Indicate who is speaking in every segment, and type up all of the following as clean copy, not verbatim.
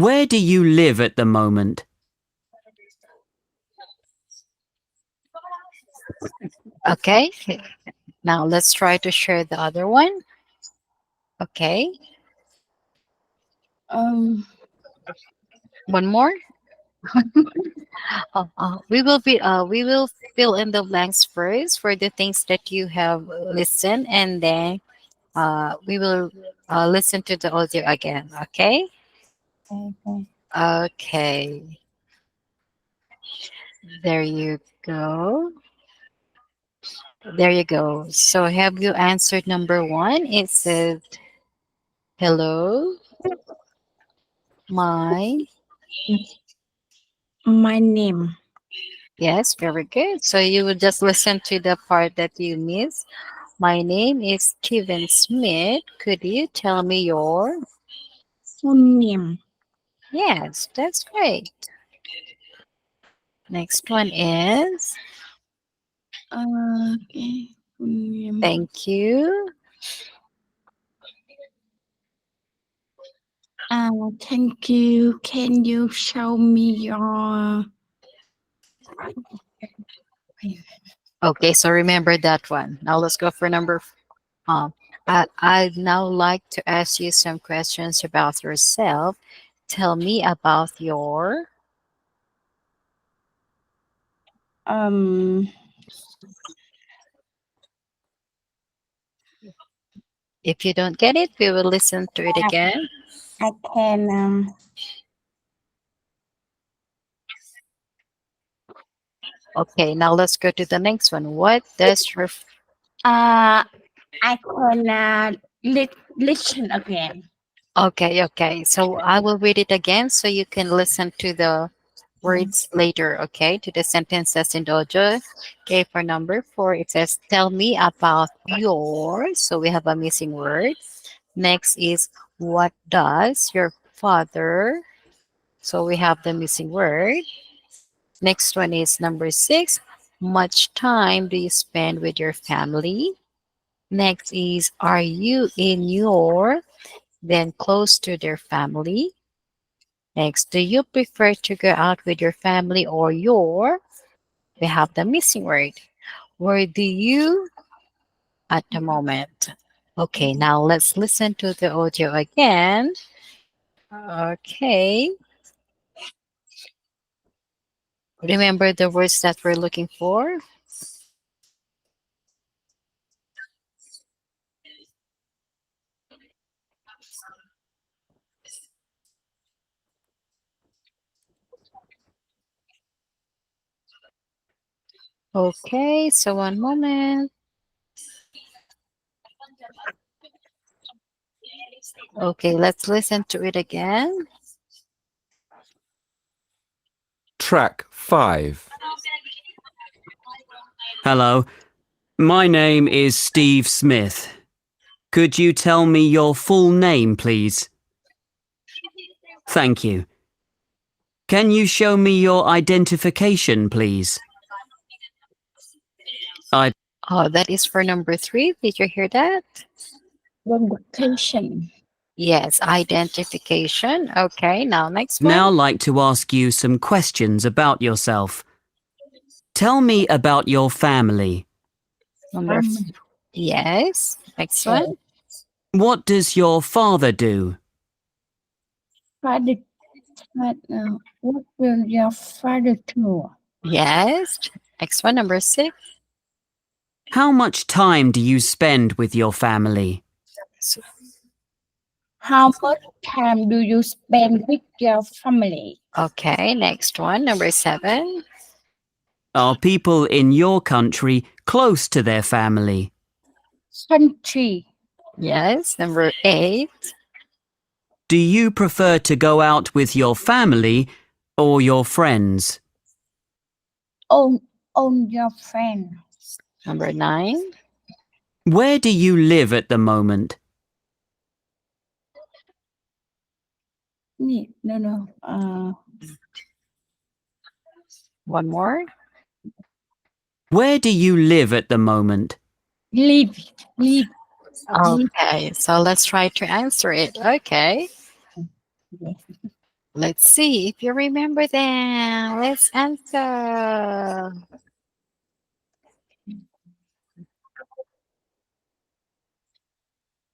Speaker 1: Where do you live at the moment?
Speaker 2: Okay, now let's try to share the other one. Okay, one more. We will fill in the blanks first for the things that you have listened, and then we will listen to the audio again. Okay.
Speaker 3: Okay.
Speaker 2: Okay. There you go. There you go. So have you answered number one? It says, hello, my.
Speaker 3: My name.
Speaker 2: Yes, very good. So you will just listen to the part that you missed. My name is Steven Smith. Could you tell me your?
Speaker 3: Full name.
Speaker 2: Yes, that's great. Next one is,
Speaker 3: Okay. Full name.
Speaker 2: thank you.
Speaker 3: Thank you. Can you show me your?
Speaker 2: Okay, so remember that one. Now let's go for I'd now like to ask you some questions about yourself. Tell me about your.
Speaker 3: Um.
Speaker 2: If you don't get it, we will listen to it again.
Speaker 3: I can.
Speaker 2: Okay, now let's go to the next one. What does your.
Speaker 3: I can listen again.
Speaker 2: Okay, okay. So I will read it again so you can listen to the words later, okay, to the sentences in the audio. Okay, for number four, it says, tell me about your. So we have a missing word. Next is, what does your father? So we have the missing word. Next one is number six. Much time do you spend with your family? Next is, are you in your, then close to their family? Next, do you prefer to go out with your family or your? We have the missing word. Where do you at the moment? Okay, now let's listen to the audio again. Okay. Remember the words that we're looking for? Okay, so one moment. Okay, let's listen to it again.
Speaker 1: Track 5. Hello, my name is Steve Smith. Could you tell me your full name, please? Thank you. Can you show me your identification, please?
Speaker 2: Oh, that is for number three. Did you hear that?
Speaker 3: Location.
Speaker 2: Yes, identification. Okay, now next one.
Speaker 1: Now like to ask you some questions about yourself. Tell me about your family.
Speaker 2: Yes, next one.
Speaker 1: What does your father do?
Speaker 3: Father. What will your father do?
Speaker 2: Yes, next one, number six.
Speaker 1: How much time do you spend with your family?
Speaker 3: How much time do you spend with your family?
Speaker 2: Okay, next one, number seven.
Speaker 1: Are people in your country close to their family?
Speaker 3: Country.
Speaker 2: Yes, number eight.
Speaker 1: Do you prefer to go out with your family or your friends?
Speaker 3: On your friend.
Speaker 2: Number nine.
Speaker 1: Where do you live at the moment?
Speaker 3: No.
Speaker 2: One more.
Speaker 1: Where do you live at the moment?
Speaker 3: Live.
Speaker 2: Okay, so let's try to answer it. Okay. Let's see if you remember them. Let's answer.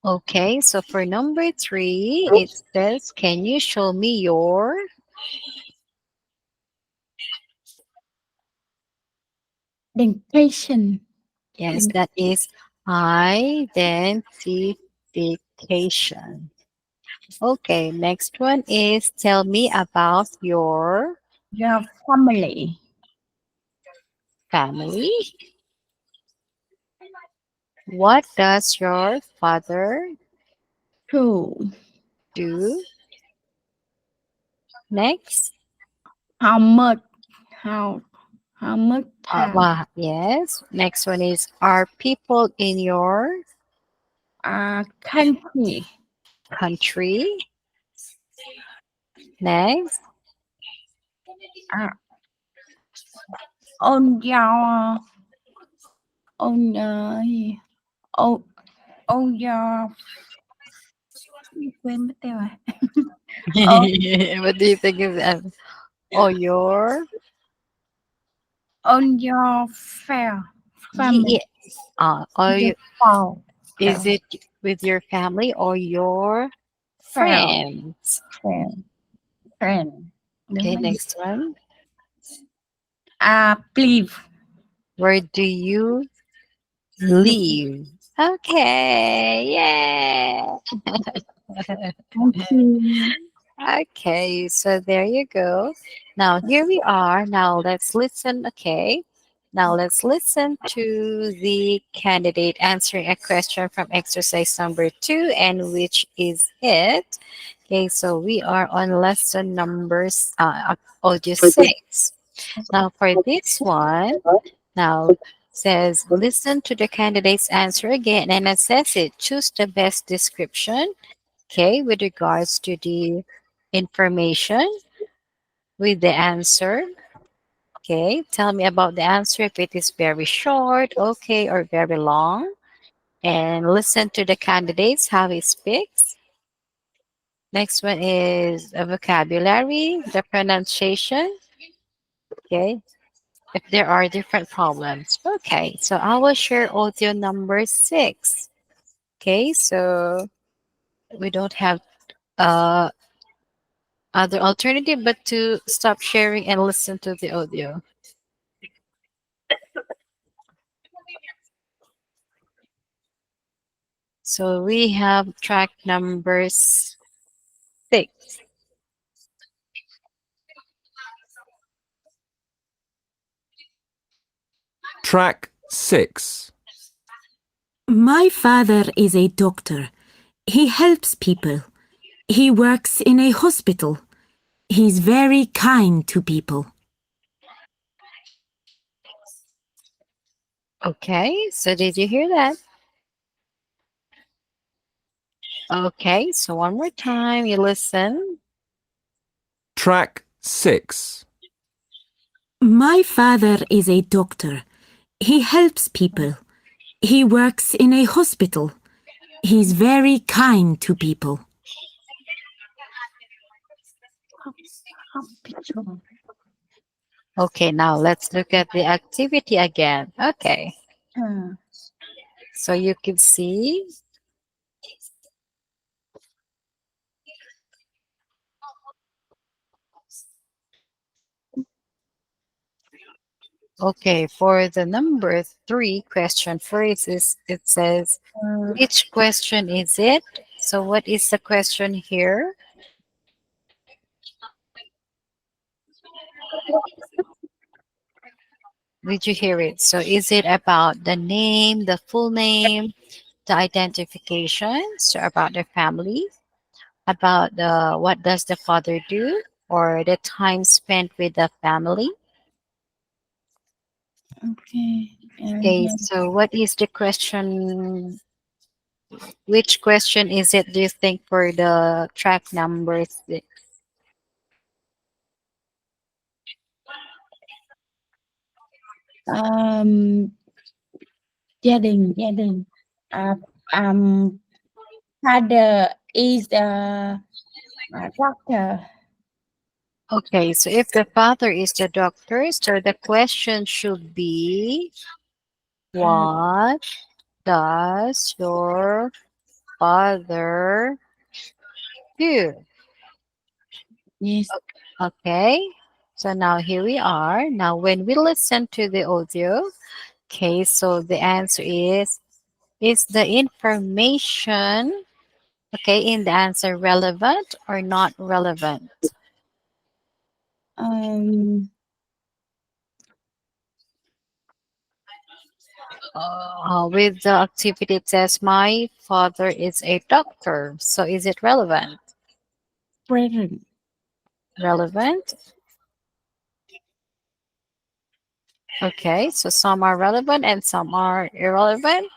Speaker 2: Okay, so for number 3, it says, can you show me your?
Speaker 3: Identification.
Speaker 2: Yes, that is identification. Okay, next one is tell me about your
Speaker 3: Your family.
Speaker 2: family. What does your father
Speaker 3: Two.
Speaker 2: do? Next.
Speaker 3: How much? How how much time?
Speaker 2: Yes. Next one is are people in your
Speaker 3: Country.
Speaker 2: country? Next.
Speaker 3: Uh, on your on on on your quên mất tiêu rồi. on
Speaker 2: What do you think of that? Or your
Speaker 3: on your family.
Speaker 2: yeah. Or
Speaker 3: Your
Speaker 2: you,
Speaker 3: fall.
Speaker 2: is it with your family or your
Speaker 3: Friend.
Speaker 2: friends?
Speaker 3: Friend. Friend. Đúng
Speaker 2: Okay,
Speaker 3: rồi.
Speaker 2: next one.
Speaker 3: Believe.
Speaker 2: Where do you live? Okay, yeah.
Speaker 3: Thank you.
Speaker 2: Okay, so there you go. Now here we are. Now let's listen, okay? Now let's listen to the candidate answering a question from exercise number 2, and which is it? Okay, so we are on lesson numbers audio 6. Now for this one, now says listen to the candidate's answer again and assess it. Choose the best description, okay, with regards to the information with the answer. Okay, tell me about the answer if it is very short, okay, or very long. And listen to the candidates, how he speaks. Next one is a vocabulary, the pronunciation. Okay, if there are different problems. Okay, so I will share audio number 6. Okay, so we don't have uh other alternative but to stop sharing and listen to the audio. So we have track number 6.
Speaker 4: Track 6.
Speaker 5: My father is a doctor. He helps people. He works in a hospital. He's very kind to people.
Speaker 2: Okay, so did you hear that? Okay, so one more time, you listen.
Speaker 4: Track 6.
Speaker 5: My father is a doctor. He helps people. He works in a hospital. He's very kind to people.
Speaker 3: Hospital.
Speaker 2: Okay, now let's look at the activity again. Okay, so you can see. Okay, for the number 3 question first is it says which question is it? So what is the question here? Did you hear it? So is it about the name, the full name, the identification, so about the family, about the what does the father do, or the time spent with the family?
Speaker 3: Okay.
Speaker 2: Okay, so what is the question? Which question is it, do you think, for the track number 6?
Speaker 3: Gia đình. Father is a doctor.
Speaker 2: Okay, so if the father is the doctor, so the question should be, what does your father do?
Speaker 3: Yes.
Speaker 2: Okay, so now here we are. Now, when we listen to the audio, okay, so the answer is the information, okay, in the answer relevant or not relevant?
Speaker 3: Um.
Speaker 2: With the activity, it says, my father is a doctor. So is it relevant?
Speaker 3: Present.
Speaker 2: Relevant. Okay, so some are relevant and some are irrelevant.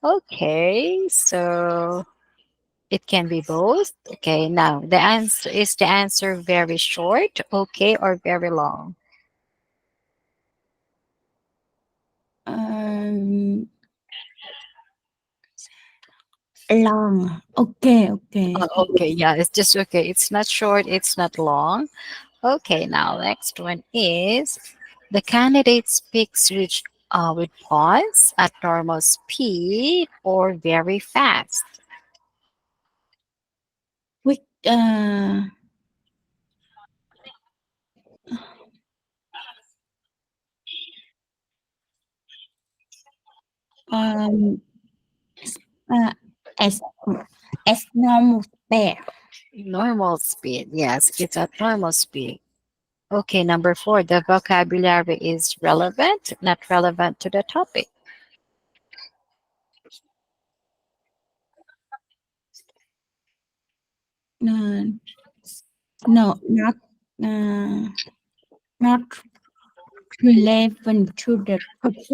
Speaker 2: Okay, so it can be both. Okay, now the answer very short, okay, or very long?
Speaker 3: Um. Long. Okay. Okay.
Speaker 2: Okay, yeah, it's just okay. It's not short, it's not long. Okay, now next one is, the candidate speaks with pause at normal speed or very fast.
Speaker 3: Quick. Um. Uh, as as normal there.
Speaker 2: Normal speed, yes, it's at normal speed. Okay, number four, the vocabulary is relevant, not relevant to the topic.
Speaker 3: No. No. Uh, not relevant to the topic.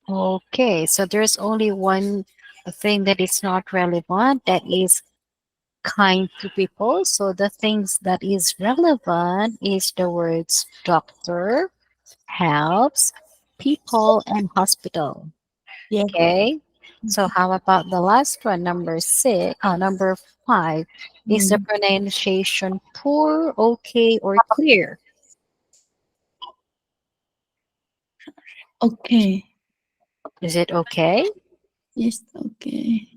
Speaker 2: Okay, so there's only one thing that is not relevant, that is kind to people. So the things that is relevant is the words doctor, helps, people, and hospital.
Speaker 3: Yes.
Speaker 2: Okay. So how about the last one, number five? Is the
Speaker 3: Mm.
Speaker 2: pronunciation poor, okay, or clear?
Speaker 3: Okay.
Speaker 2: Is it okay?
Speaker 3: Yes. Okay.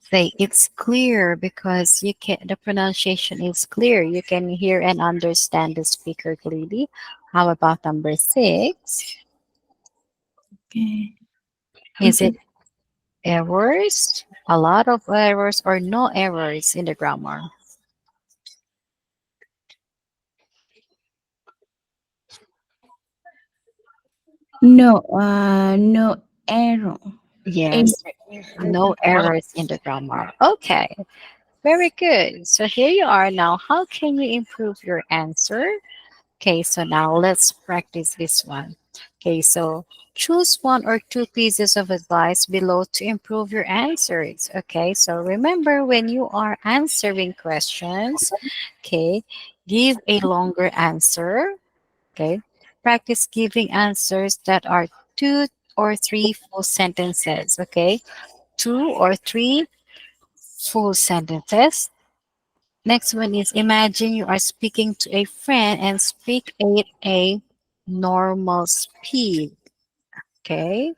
Speaker 2: Say it's clear because the pronunciation is clear. You can hear and understand the speaker clearly. How about number six?
Speaker 3: Okay.
Speaker 2: Is it errors? A lot of errors or no errors in the grammar?
Speaker 3: No. No error. In
Speaker 2: Yes, no errors in the grammar. Okay, very good. So here you are now. How can you improve your answer? Okay, so now let's practice this one. Okay, so choose one or two pieces of advice below to improve your answers. Okay, so remember when you are answering questions, okay, give a longer answer. Okay, practice giving answers that are two or three full sentences. Okay, two or three full sentences. Next one is, imagine you are speaking to a friend and speak at a normal speed. Okay.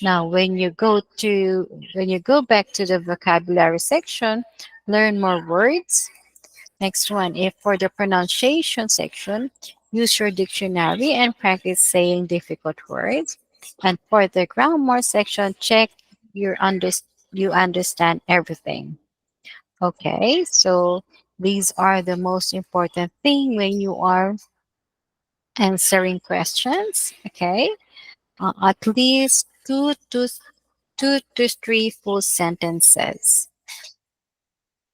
Speaker 2: Now, when you go back to the vocabulary section, learn more words. Next one, if for the pronunciation section, use your dictionary and practice saying difficult words. And for the grammar section, check you understand everything. Okay, so these are the most important thing when you are answering questions. Okay, at least two to three full sentences.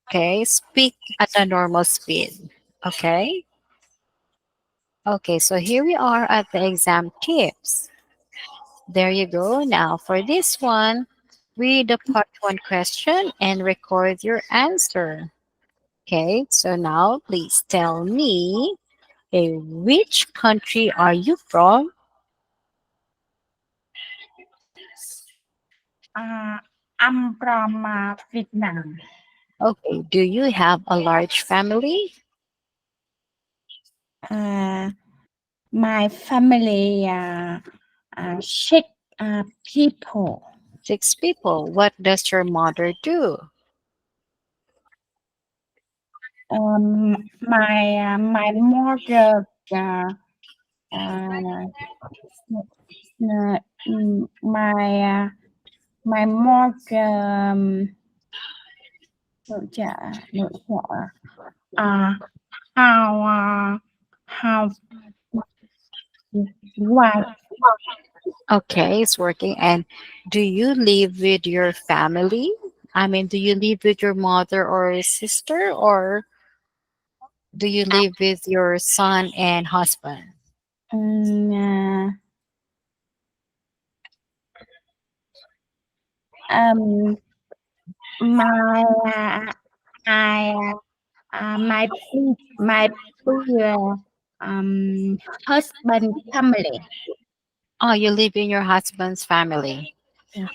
Speaker 2: Okay, speak at a normal speed. Okay. Okay, so here we are at the exam tips. There you go. Now for this one, read the part one question and record your answer. Okay, so now please tell me, which country are you from?
Speaker 3: uh, I'm from Vietnam.
Speaker 2: Okay, do you have a large family?
Speaker 3: My family 6 people.
Speaker 2: 6 people. What does your mother do?
Speaker 3: My mother my mother nội trợ how wife.
Speaker 2: Okay, it's working. And do you live with your family? I mean, do you live with your mother or sister, or do you live with your son and husband?
Speaker 3: My I my husband family.
Speaker 2: Oh, you live in your husband's family.
Speaker 3: Yes.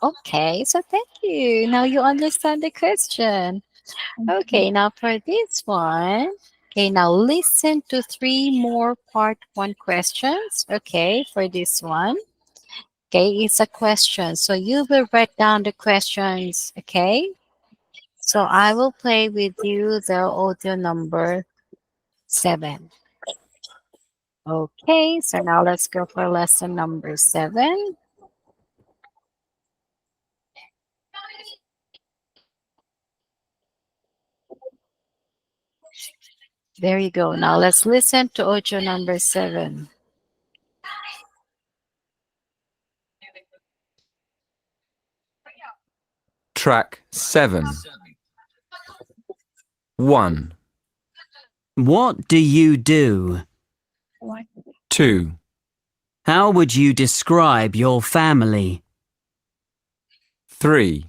Speaker 2: Okay, so thank you. Now you understand the question. Okay, now for this one. Okay, now listen to 3 more part 1 questions. Okay, for this one. Okay, it's a question. So you will write down the questions. Okay. So I will play with you the audio number 7. Okay, so now let's go for lesson number 7. There you go. Now let's listen to audio number 7.
Speaker 4: Track 7. 1,
Speaker 1: What do you do?
Speaker 3: What
Speaker 4: 2,
Speaker 1: How would you describe your family?
Speaker 4: 3,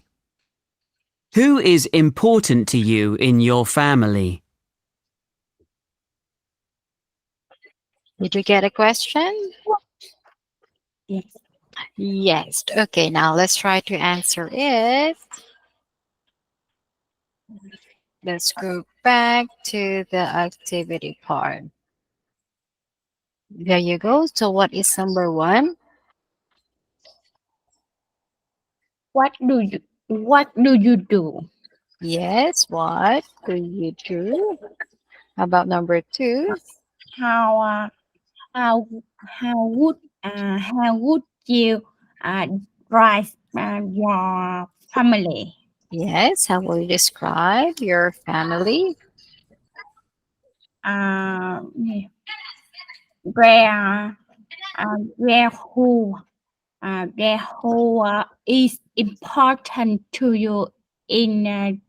Speaker 1: Who is important to you in your family?
Speaker 2: Did you get a question?
Speaker 3: Yes.
Speaker 2: Yes. Okay, now let's try to answer it. Let's go back to the activity part. There you go. So what is number 1?
Speaker 3: What do you do?
Speaker 2: Yes, what do you do? How about number 2?
Speaker 3: How would you drive your family?
Speaker 2: Yes, how will you describe your family?
Speaker 3: Where who is important to you in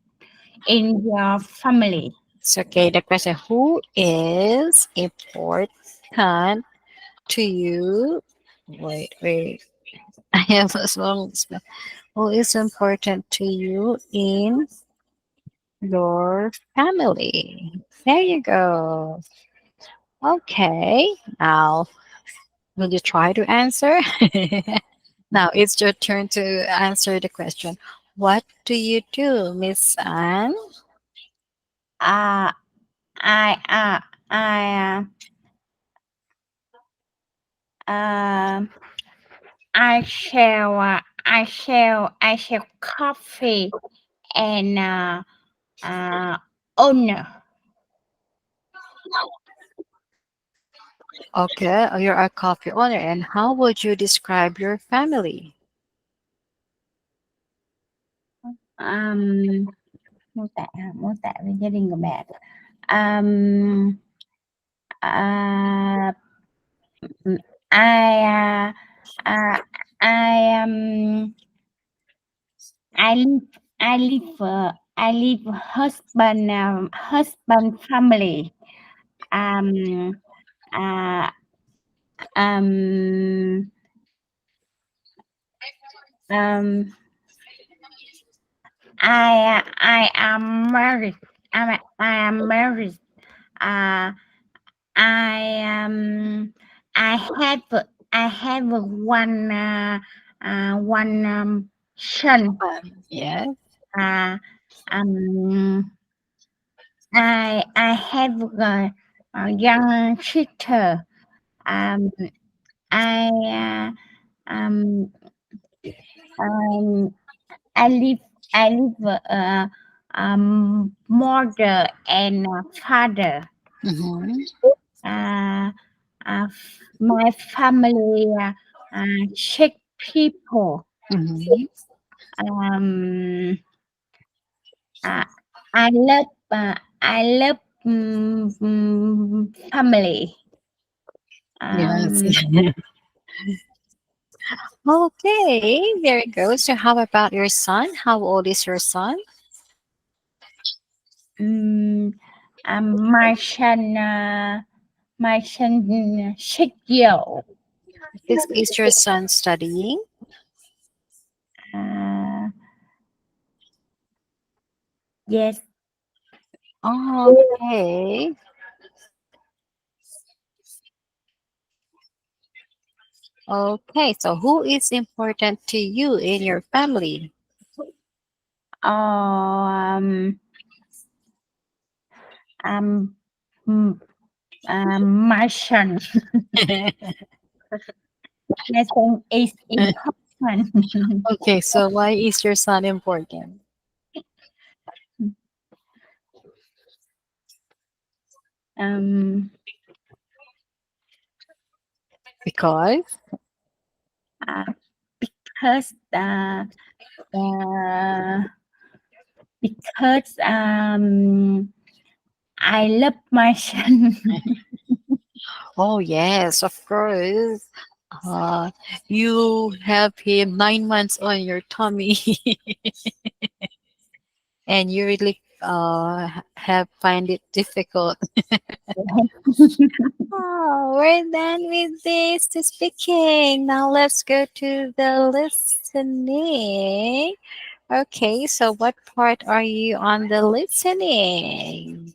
Speaker 3: your family?
Speaker 2: It's okay. The question, who is important to you? Wait. I have a small spell. Who is important to you in your family? There you go. Okay. Now, will you try to answer? Now it's your turn to answer the question. What do you do, Miss Anne?
Speaker 3: I I I shall coffee and owner.
Speaker 2: Okay, you're a coffee owner. And how would you describe your family?
Speaker 3: Mô tả về gia đình của bạn. Um, uh, I uh, I live husband family. Um, uh, um, um, I am married. I am married. Uh, I have one son.
Speaker 2: Yes.
Speaker 3: Uh, um, I have young sister. Um, I um, um, mother and father.
Speaker 2: Mhm.
Speaker 3: Uh, my family Czech people.
Speaker 2: Mhm.
Speaker 3: Um, uh, I love family.
Speaker 2: Yes.
Speaker 3: Um,
Speaker 2: Okay, there you go. So how about your son? How old is your son?
Speaker 3: mm, my son 6 years old.
Speaker 2: Is your son studying?
Speaker 3: Uh, yes.
Speaker 2: Okay. Okay, so who is important to you in your family?
Speaker 3: Um, um, mm, my son. My son is important.
Speaker 2: Okay, so why is your son important?
Speaker 3: um,
Speaker 2: Because
Speaker 3: uh, because uh, because I love my son.
Speaker 2: oh yes, of course. You have him 9 months on your tummy, and you really have find it difficult. Oh, we're done with this to speaking. Now let's go to the listening. Okay, so what part are you on the listening?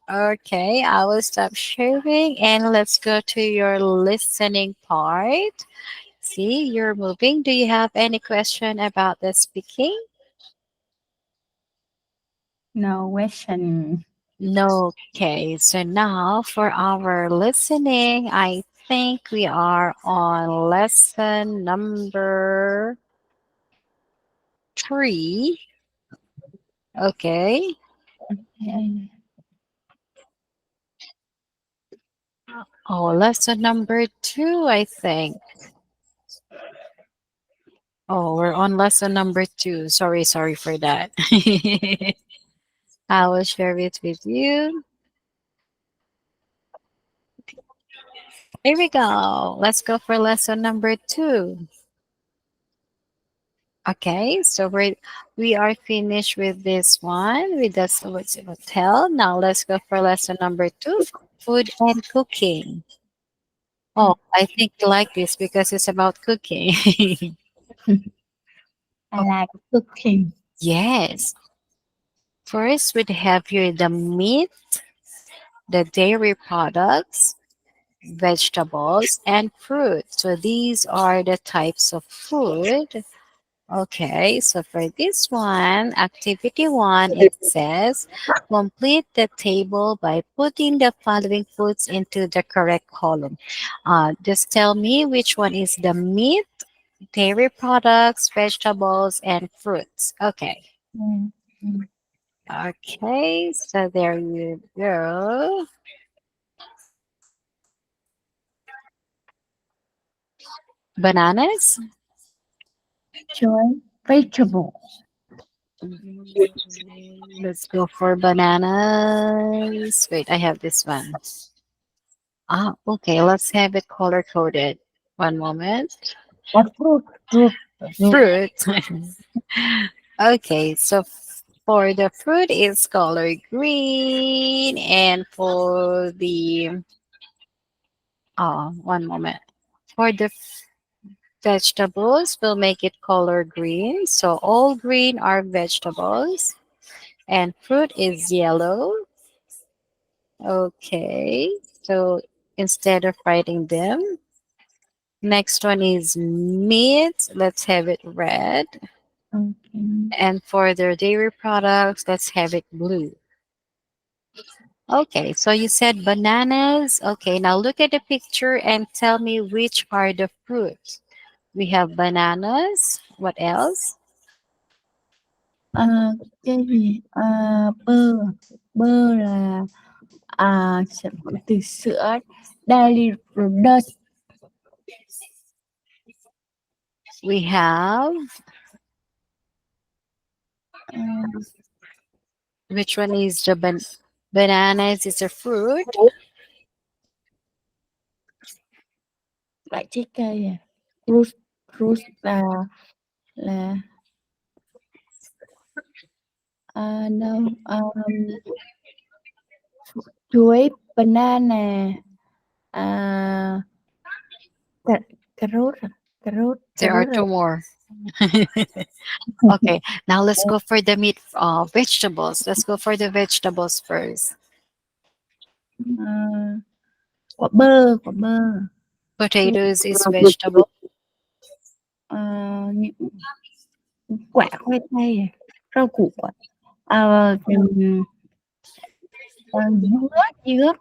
Speaker 2: Okay, I will stop sharing and let's go to your listening part. See, you're moving. Do you have any question about the speaking?
Speaker 3: No question.
Speaker 2: No. Okay, so now for our listening, I think we are on lesson number 3. Okay.
Speaker 3: Okay.
Speaker 2: Oh, lesson number 2, I think. Oh, we're on lesson number 2. Sorry for that. I will share it with you. Here we go. Let's go for lesson number 2. Okay, so we are finished with this one with the what's it, hotel. Now let's go for lesson number 2, food and cooking. Oh, I think you like this because it's about cooking.
Speaker 3: I like cooking.
Speaker 2: Yes. First, we have here the meat, the dairy products, vegetables, and fruit. So these are the types of food. Okay, so for this one, activity 1, it says complete the table by putting the following foods into the correct column. Just tell me which one is the meat, dairy products, vegetables, and fruits. Okay.
Speaker 3: Mm.
Speaker 2: Okay, so there you go. Bananas.
Speaker 3: Joy, vegetable.
Speaker 2: Let's go for bananas. Wait, I have this one. Okay, let's have it color coded. One moment.
Speaker 3: Fruit, fruit, fruit.
Speaker 2: Fruit. Okay, so for the fruit, it's color green, and for the one moment. For the vegetables, we'll make it color green. So all green are vegetables, and fruit is yellow. Okay, so instead of writing them, next one is meat. Let's have it red.
Speaker 3: Okay.
Speaker 2: And for their dairy products, let's have it blue. Okay, so you said bananas. Okay, now look at the picture and tell me which are the fruits. We have bananas. What else?
Speaker 3: Cái gì? Bơ. Bơ là sản phẩm từ sữa. Dairy product.
Speaker 2: We have, which one is the bananas is a fruit.
Speaker 3: Loại trái cây à. Fruit. Fruit là no, chuối, banana, cà rốt à? Cà rốt
Speaker 2: There are
Speaker 3: là
Speaker 2: two more. Okay, now let's go for the meat vegetables. Let's go for the vegetables first.
Speaker 3: quả bơ.
Speaker 2: Potatoes is vegetable.
Speaker 3: Những quả khoai tây à? Rau củ à? Dứa,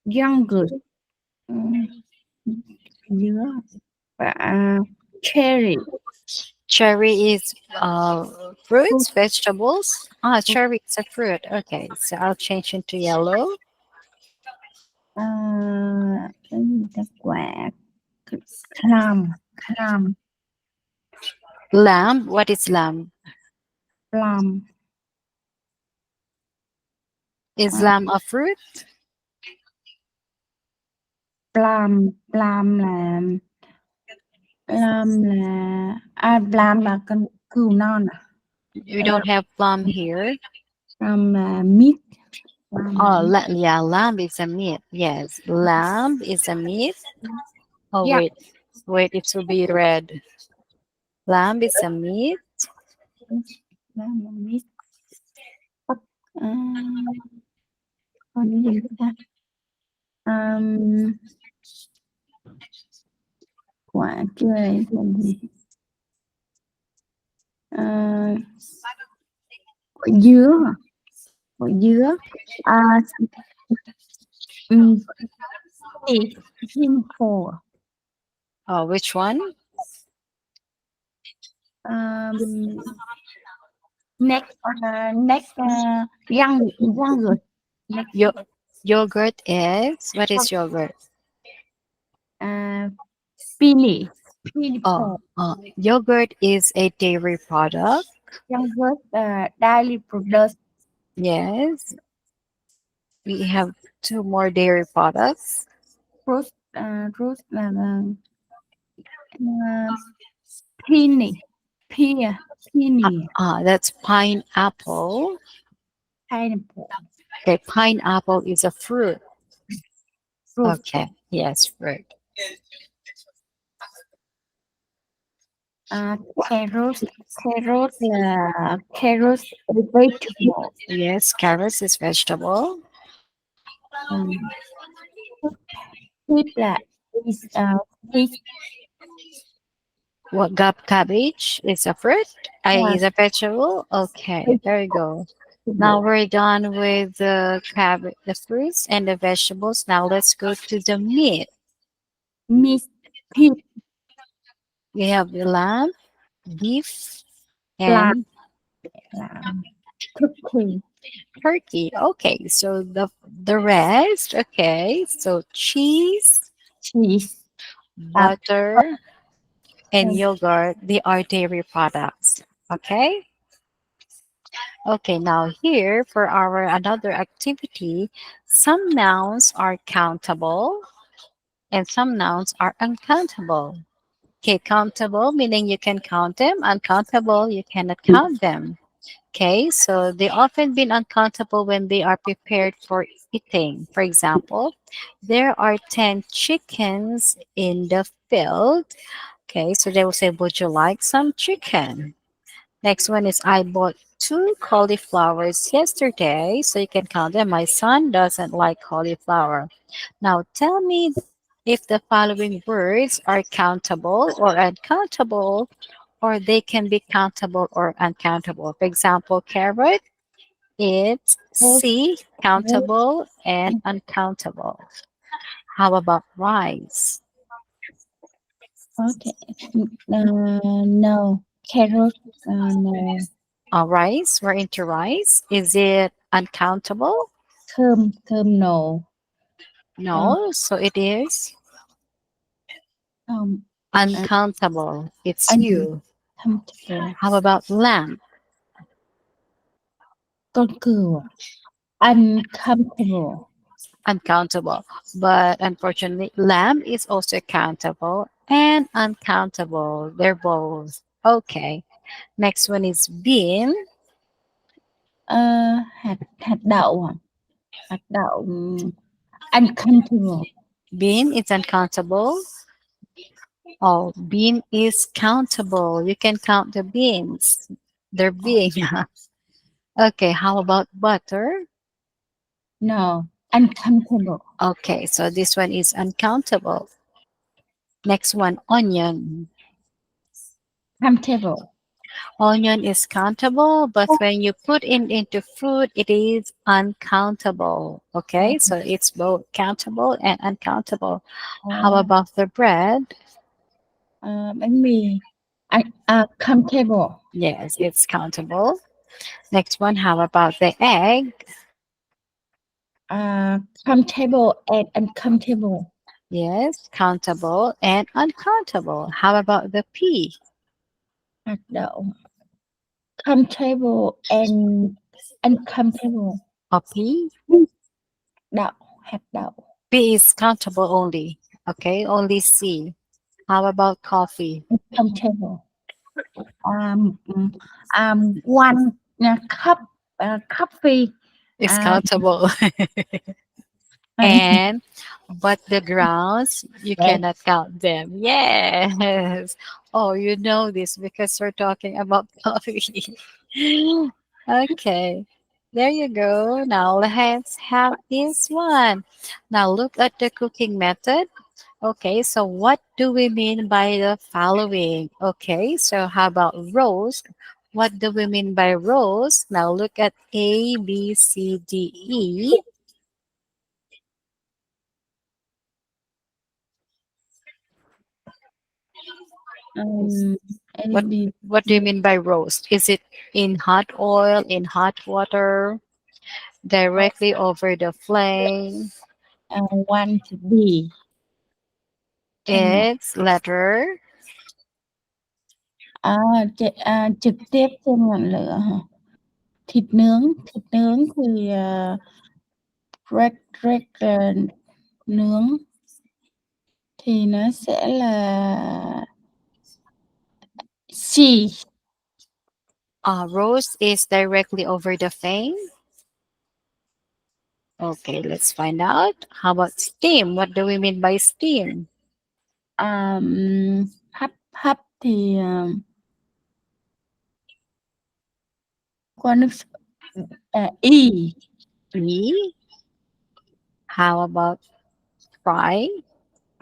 Speaker 3: yogurt, dứa và cherry.
Speaker 2: Cherry is fruits, vegetables. Ah, cherry is a fruit. Okay, so I'll change into yellow.
Speaker 3: Cái gì ta? Quả plum.
Speaker 2: Lamb. What is lamb?
Speaker 3: Plum.
Speaker 2: Is lamb a fruit?
Speaker 3: Plum là con cừu non à?
Speaker 2: We don't have plum here.
Speaker 3: Plum là meat.
Speaker 2: Oh, yeah, lamb is a meat. Yes, lamb is a meat. Oh,
Speaker 3: Yeah.
Speaker 2: wait, it will be red. Lamb is a meat.
Speaker 3: Lamb là meat. Còn cái gì nữa ta? Quả chưa này còn gì? Quả dứa hả? Quả dứa. Simple.
Speaker 2: Oh, which one?
Speaker 3: Next yogurt.
Speaker 2: Yogurt is, what is yogurt?
Speaker 3: Philly.
Speaker 2: Yogurt is a dairy product.
Speaker 3: Yogurt, dairy product.
Speaker 2: Yes. We have two more dairy products.
Speaker 3: Fruit là penny.
Speaker 2: That's pineapple.
Speaker 3: Pineapple.
Speaker 2: Okay, pineapple is a fruit.
Speaker 3: Fruit.
Speaker 2: Okay, yes, fruit.
Speaker 3: Carrot là carrot is vegetable.
Speaker 2: Yes, carrots is vegetable.
Speaker 3: Peas là is
Speaker 2: What cabbage is a fruit? Is a vegetable. Okay, there you go. Now we're done with the fruits and the vegetables. Now let's go to the meat.
Speaker 3: Meat. Pig.
Speaker 2: We have the lamb, beef, and turkey. Okay, so the rest. Okay, so cheese, butter, and yogurt. They are dairy products. Okay. Okay, now here for our another activity, some nouns are countable and some nouns are uncountable. Okay, countable meaning you can count them, uncountable you cannot count them. Okay, so they often been uncountable when they are prepared for eating. For example, there are 10 chickens in the field. Okay, so they will say, would you like some chicken? Next one is I bought 2 cauliflowers yesterday, so you can count them. My son doesn't like cauliflower. Now tell me if the following words are countable or uncountable, or they can be countable or uncountable. For example, carrot It's C, countable and uncountable. How about rice?
Speaker 3: Okay. No. Carrot. No.
Speaker 2: Rice, we're into rice. Is it uncountable?
Speaker 3: Thơm. Thơm. No.
Speaker 2: No, so it is
Speaker 3: Um,
Speaker 2: uncountable. It's you.
Speaker 3: uncountable.
Speaker 2: How about lamb?
Speaker 3: Con cừu. Uncountable.
Speaker 2: Uncountable. But unfortunately, lamb is also countable and uncountable. They're both. Okay. Next one is bean.
Speaker 3: Hạt đậu à? Hạt đậu. Uncountable.
Speaker 2: Bean is uncountable. Oh, bean is countable. You can count the beans. They're big. Okay, how about butter?
Speaker 3: No. Uncountable.
Speaker 2: Okay, so this one is uncountable. Next one, onion.
Speaker 3: Countable.
Speaker 2: Onion is countable, but when you put it into food, it is uncountable. Okay, so it's both countable and uncountable. How about the bread?
Speaker 3: Bánh mì. Countable.
Speaker 2: Yes, it's countable. Next one, how about the egg?
Speaker 3: Countable and uncountable.
Speaker 2: Yes, countable and uncountable. How about the pea?
Speaker 3: Hạt đậu. Countable and uncountable.
Speaker 2: A pea?
Speaker 3: Đậu. Hạt đậu.
Speaker 2: Pea is countable only. Okay, only C. How about coffee?
Speaker 3: Uncountable. One cup. Coffee.
Speaker 2: It's
Speaker 3: Um,
Speaker 2: countable. And but the grounds, you
Speaker 3: Yes.
Speaker 2: cannot count them. Yes. Oh, you know this because we're talking about coffee. Okay. There you go. Now let's have this one. Now look at the cooking method. Okay, so what do we mean by the following? Okay, so how about roast? What do we mean by roast? Now look at A, B, C, D, E. What
Speaker 3: A,
Speaker 2: what do you mean by roast? Is it in hot oil, in hot water, directly over the flame?
Speaker 3: one to B.
Speaker 2: It's letter
Speaker 3: Trực tiếp trên ngọn lửa hả? Thịt nướng thì nướng thì nó sẽ là C.
Speaker 2: roast is directly over the flame. Okay, let's find out. How about steam? What do we mean by steam?
Speaker 3: Hấp thì qua nước E.
Speaker 2: E. How about fry?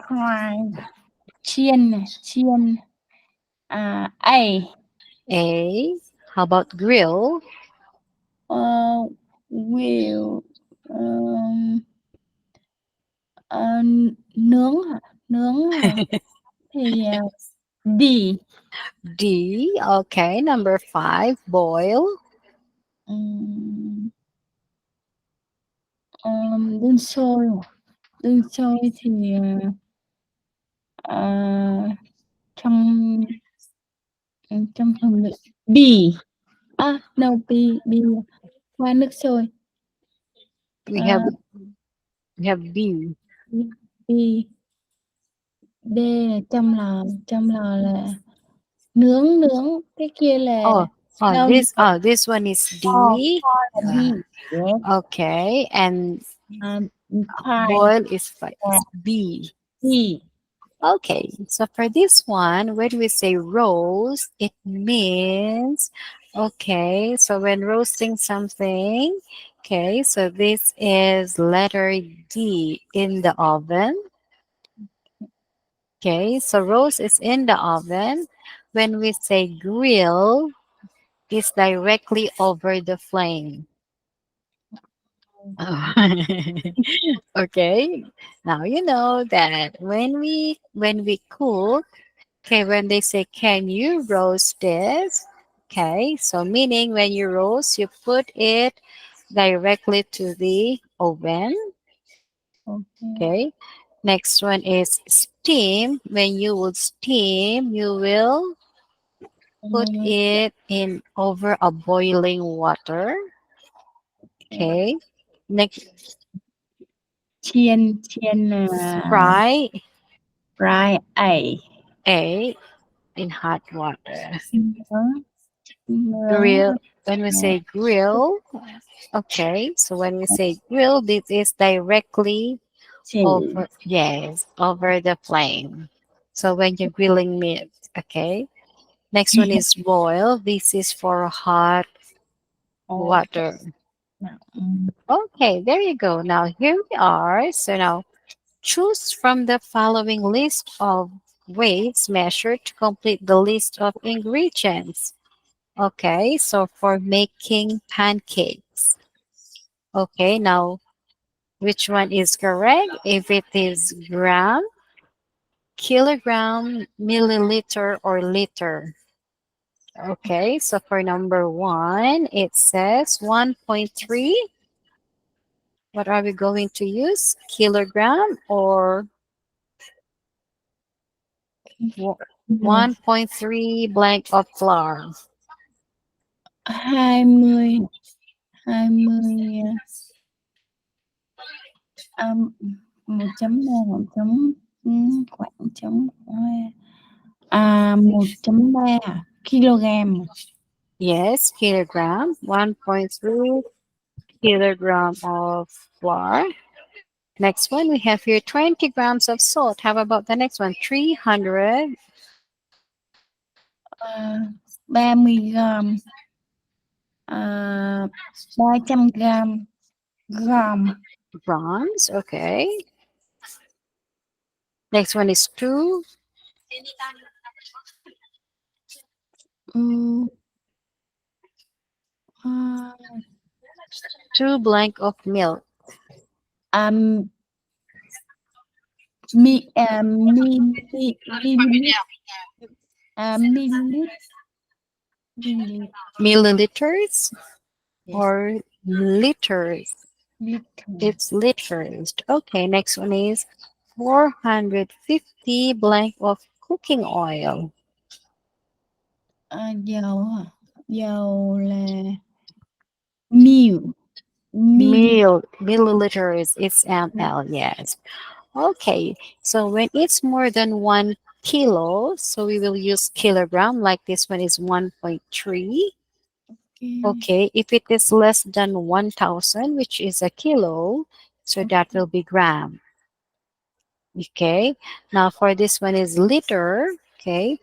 Speaker 3: Fry. Chiên. A.
Speaker 2: A. How about grill?
Speaker 3: Will nướng hả? Thì D.
Speaker 2: D. Okay, number 5, boil.
Speaker 3: Đun sôi thì trong phần B. No, B qua nước sôi.
Speaker 2: We have B.
Speaker 3: B. D là trong lò là nướng, cái kia là
Speaker 2: This one is D.
Speaker 3: B. Yes.
Speaker 2: Okay, and
Speaker 3: Pie.
Speaker 2: boil is B.
Speaker 3: B.
Speaker 2: Okay, so for this one, when we say roast, it means, okay, so when roasting something, okay, so this is letter D, in the oven. Okay, so roast is in the oven. When we say grill, it's directly over the flame. Okay. Now you know that when we cook, okay, when they say can you roast this? Okay, so meaning when you roast, you put it directly to the oven.
Speaker 3: Okay.
Speaker 2: Okay. Next one is steam. When you would steam, you will put
Speaker 3: Mm,
Speaker 2: it in over a boiling water. Okay. Next,
Speaker 3: chiên
Speaker 2: fry
Speaker 3: fry
Speaker 2: egg in hot water.
Speaker 3: nướng
Speaker 2: Grill.
Speaker 3: nướng
Speaker 2: When we say grill, okay. So when we say grill, this is directly
Speaker 3: chỉ
Speaker 2: over, yes, over the flame. So when you're grilling meat, okay. Next one is boil. This is for hot
Speaker 3: ok.
Speaker 2: water.
Speaker 3: Mm,
Speaker 2: Okay, there you go. Now here we are. So now choose from the following list of weights measured to complete the list of ingredients. Okay, so for making pancakes. Okay, now which one is correct? If it is gram, kilogram, milliliter, or liter. Okay, so for number one, it says 1.3. What are we going to use? Kilogram or
Speaker 3: mm,
Speaker 2: 1.3 blank of flour?
Speaker 3: 20 20 1.3 1 chấm khoảng chấm 1.3 kg.
Speaker 2: Yes, kilogram, 1.3 kilogram of flour. Next one, we have here 20 grams of salt. How about the next one? 300
Speaker 3: 30 gram, 300 gram.
Speaker 2: grams. Okay. Next one is
Speaker 3: Ừm, ờ,
Speaker 2: two blank of milk.
Speaker 3: um, mi mi mi milliliter, milliliter, milliliter,
Speaker 2: Milliliters
Speaker 3: yes,
Speaker 2: or liters?
Speaker 3: liter.
Speaker 2: It's liters. Okay, next one is 450 blank of cooking oil.
Speaker 3: Dầu hả? Dầu là mil, mil,
Speaker 2: Milliliters, it's ml, yes. Okay, so when it's more than 1 kilo, so we will use kilogram, like this one is 1.3. Okay, if it is less than 1,000, which is a kilo, so that will be gram. Okay, now for this one is liter. Okay,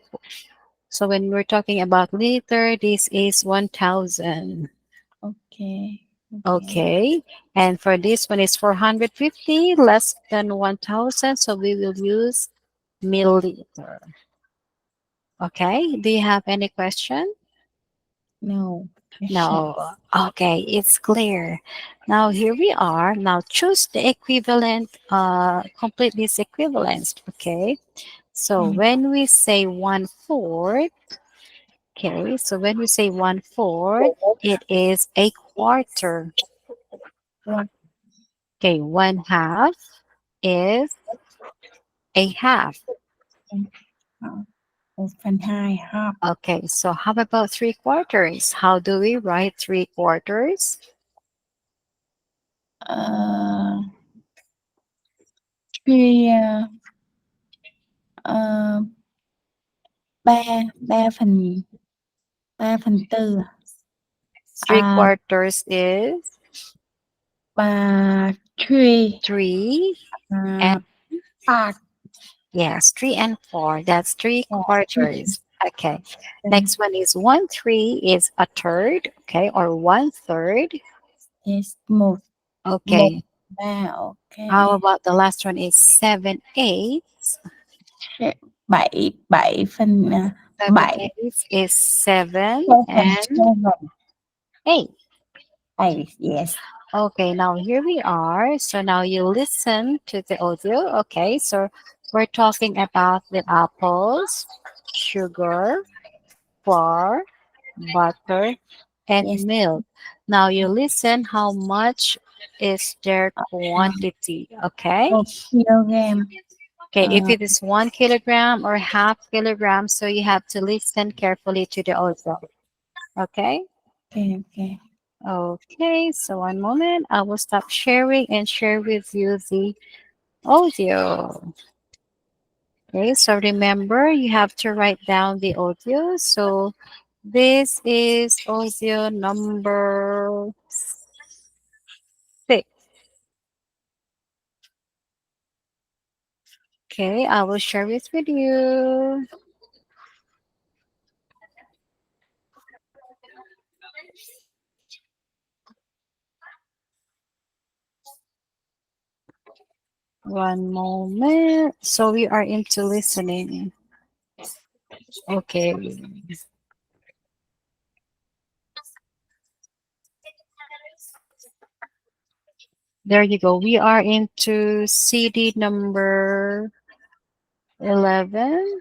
Speaker 2: so when we're talking about liter, this is 1,000.
Speaker 3: okay,
Speaker 2: Okay, and for this one is 450, less than 1,000, so we will use milliliter. Okay, do you have any question?
Speaker 3: no,
Speaker 2: No. Okay, it's clear. Now here we are. Now choose the equivalent, complete this equivalence. Okay, so when we say 1/4, okay, so when we say 1/4, it is a quarter.
Speaker 3: One.
Speaker 2: Okay, 1/2 is a half.
Speaker 3: 1/2 half.
Speaker 2: Okay, so how about 3/4? How do we write 3/4?
Speaker 3: Ờ, chia ờ, ba ba phần tư
Speaker 2: Three
Speaker 3: à,
Speaker 2: quarters is
Speaker 3: ba three
Speaker 2: 3.
Speaker 3: à, ba
Speaker 2: Yes, 3 and 4. That's three
Speaker 3: three.
Speaker 2: quarters. Okay. Next one is 1/3 is a third. Okay, or 1/3.
Speaker 3: Yes, một
Speaker 2: Okay.
Speaker 3: ba
Speaker 2: How
Speaker 3: ok.
Speaker 2: about the last one is 7/8?
Speaker 3: Bảy phần 7
Speaker 2: 7/8 is 7
Speaker 3: seven
Speaker 2: and
Speaker 3: seven
Speaker 2: 8.
Speaker 3: eight yes.
Speaker 2: Okay, now here we are. So now you listen to the audio. Okay, so we're talking about the apples, sugar, flour, butter, and
Speaker 3: Yes.
Speaker 2: milk. Now you listen how much is their quantity. Okay.
Speaker 3: 1 kg.
Speaker 2: Okay, if
Speaker 3: Uh,
Speaker 2: it is 1 kilogram or half kilogram, so you have to listen carefully to the audio. Okay.
Speaker 3: okay.
Speaker 2: Okay, so one moment. I will stop sharing and share with you the audio. Okay, so remember you have to write down the audio. So this is audio number 6. Okay, I will share it with you. One moment. So we are into listening. Okay. There you go. We are into CD number 11.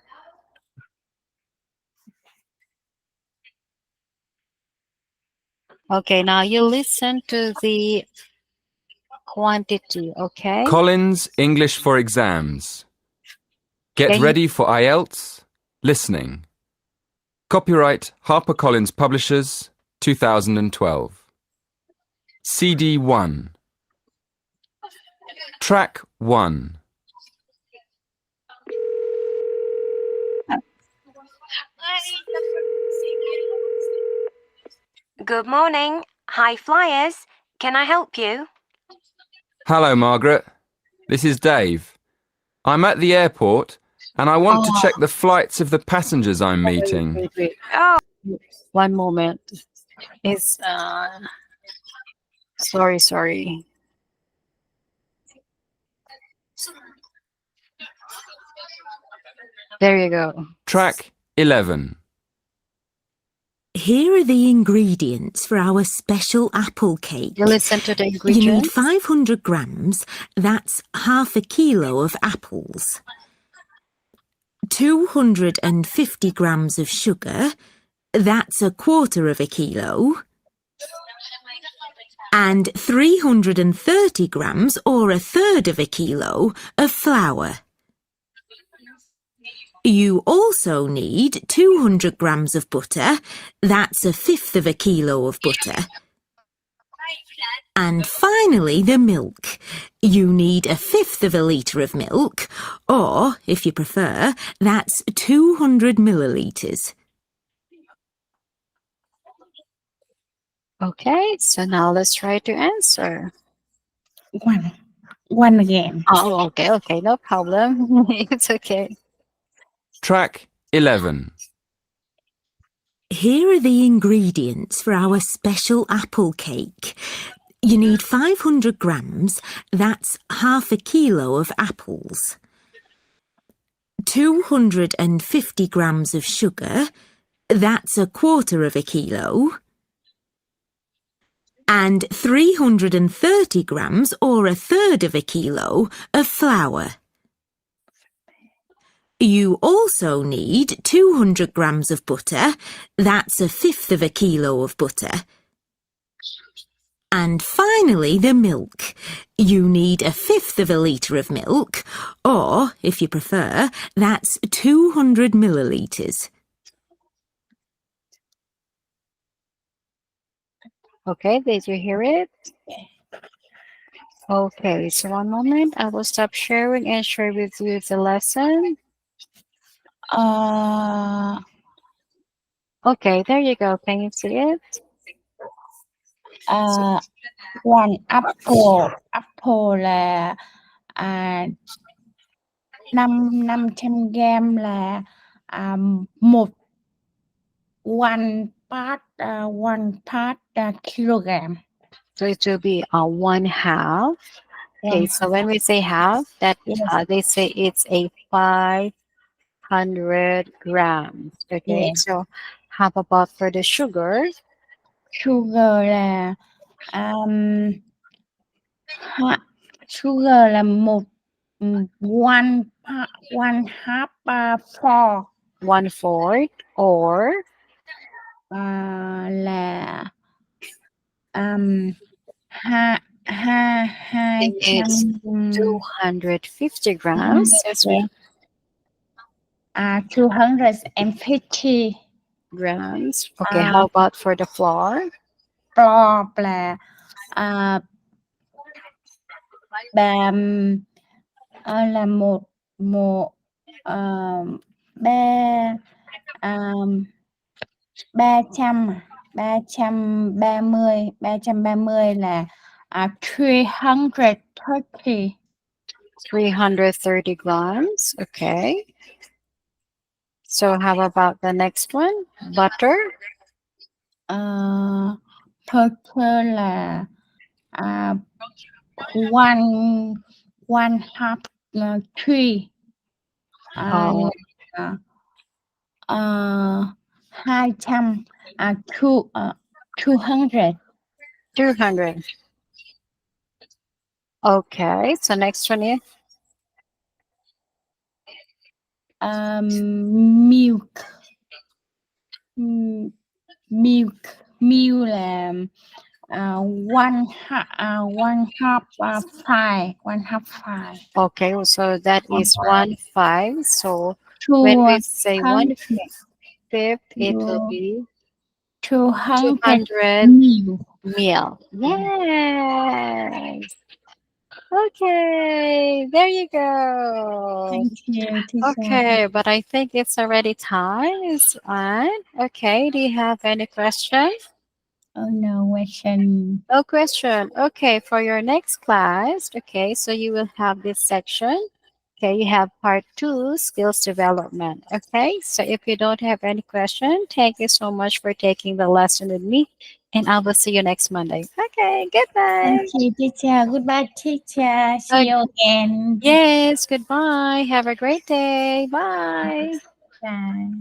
Speaker 2: Okay, now you listen to the quantity, okay?
Speaker 4: Collins English for Exams. Get
Speaker 2: Can you
Speaker 4: ready for IELTS. Listening. Copyright HarperCollins Publishers, 2012. CD 1. Track 1.
Speaker 6: Good morning. Hi, Flyers. Can I help you?
Speaker 4: Hello, Margaret. This is Dave. I'm at the airport and I want to check the flights of the passengers I'm meeting.
Speaker 2: wait.
Speaker 6: Oh,
Speaker 2: One moment. It's sorry. There you go.
Speaker 4: Track 11.
Speaker 5: Here are the ingredients for our special apple cake.
Speaker 2: You listen to the
Speaker 5: You need
Speaker 2: ingredients.
Speaker 5: 500 grams, that's half a kilo of apples. 250 grams of sugar, that's a quarter of a kilo. And 330 grams, or a third of a kilo, of flour. You also need 200 grams of butter, that's a fifth of a kilo of butter. And finally, the milk. You need a fifth of a litre of milk, or, if you prefer, that's 200 millilitres.
Speaker 2: Okay, so now let's try to answer.
Speaker 3: One again.
Speaker 2: Oh, okay, no problem. It's okay.
Speaker 4: Track 11.
Speaker 5: Here are the ingredients for our special apple cake. You need 500 grams, that's half a kilo of apples. 250 grams of sugar, that's a quarter of a kilo. And 330 grams, or a third of a kilo, of flour. You also need 200 grams of butter, that's a fifth of a kilo of butter. And finally, the milk. You need a fifth of a litre of milk, or, if you prefer, that's 200 millilitres.
Speaker 2: Okay, did you hear it? Okay, so one moment. I will stop sharing and share with you the lesson. Okay, there you go. Can you see it?
Speaker 3: One apple là 500 gram là một one part kilogram.
Speaker 2: So it will be 1/2. Okay,
Speaker 3: One
Speaker 2: so when we say half, that
Speaker 3: Yes.
Speaker 2: they say it's a 500 grams. Okay,
Speaker 3: Yes.
Speaker 2: so how about for the sugar?
Speaker 3: Sugar là Sugar là one half four.
Speaker 2: 1/4 or
Speaker 3: Là hai
Speaker 2: it's
Speaker 3: trăm
Speaker 2: 250 grams. That's right.
Speaker 3: 250
Speaker 2: Grams. Okay, how about for the flour?
Speaker 3: flour là là một ba 330 là 330
Speaker 2: 330 grams. Okay. So how about the next one? Butter.
Speaker 3: butter là one half three. 200
Speaker 2: 200. Okay, so next one is
Speaker 3: milk là one half five.
Speaker 2: okay, so that is 1/5. So
Speaker 3: Two
Speaker 2: when we say
Speaker 3: hundred
Speaker 2: 1/5, it will be
Speaker 3: 200
Speaker 2: 200
Speaker 3: mil.
Speaker 2: ml. Yes. Okay, there you go.
Speaker 3: Thank you, teacher.
Speaker 2: Okay, but I think it's already time. It's on. Okay, do you have any questions?
Speaker 3: Oh, no question.
Speaker 2: No question. Okay, for your next class, okay, so you will have this section. Okay, you have part 2, skills development. Okay, so if you don't have any question, thank you so much for taking the lesson with me, and I will see you next Monday. Okay, goodbye.
Speaker 3: Thank you, teacher. Goodbye, teacher. See you again.
Speaker 2: Yes, goodbye. Have a great day. Bye.
Speaker 3: Bye.